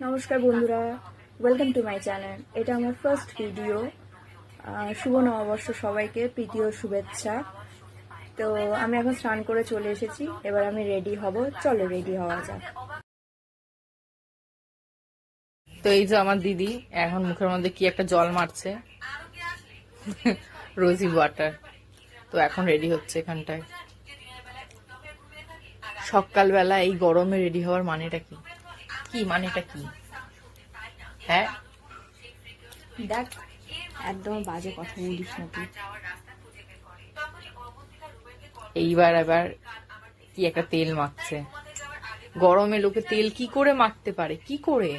নমস্কার বন্ধুরা, welcome to my channel. এটা আমার ফার্স্ট ভিডিও। শুভ নববর্ষ সবাইকে, প্রীতি ও শুভেচ্ছা। তো আমি এখন স্নান করে চলে এসেছি, এবার আমি রেডি হব। চলো রেডি হওয়া যাক। তো এই যে আমার দিদি এখন মুখের মধ্যে কি একটা জল মারছে, রোজি ওয়াটার। তো এখন রেডি হচ্ছে এখানটায়। সকালবেলা এই গরমে রেডি হওয়ার মানেটা কি? কি মানেটা কি? হ্যাঁ, দেখ, একদম বাজে কথা বলিস না তুই। এইবার আবার কি একটা তেল মাখছে। গরমে লোকে তেল কি করে মাখতে পারে? কি করে?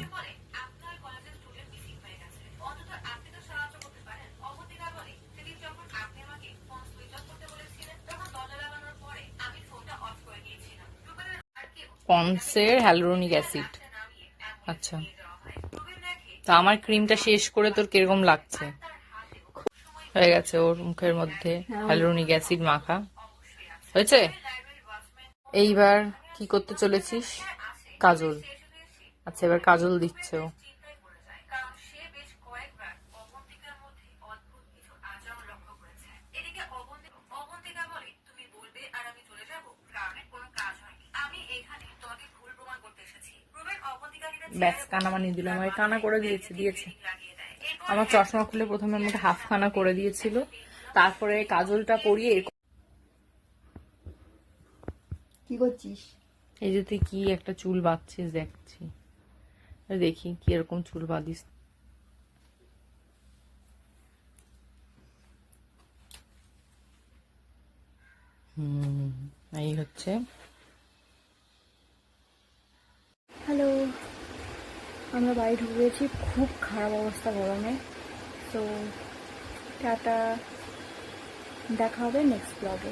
পন্ডসের হ্যালুরোনিক অ্যাসিড। আচ্ছা, তা আমার ক্রিমটা শেষ করে তোর কিরকম লাগছে? হয়ে গেছে ওর মুখের মধ্যে হ্যালুরোনিক অ্যাসিড মাখা হয়েছে। এইবার কি করতে চলেছিস? কাজল। আচ্ছা, এবার কাজল দিচ্ছে ও। ব্যাস কানা বানিয়ে দিল, আমাকে কানা করে দিয়েছে। আমার চশমা খুলে প্রথমে আমাকে হাফ খানা করে দিয়েছিল, তারপরে কাজলটা পরিয়ে কি করছিস? এই যে তুই কি একটা চুল বাঁধছিস দেখছি, দেখি কি এরকম চুল বাঁধিস। এই হচ্ছে। হ্যালো, আমরা বাড়ি ঢুকে গেছি। খুব খারাপ অবস্থা গরমে। তো টাটা, দেখা হবে নেক্সট ব্লগে।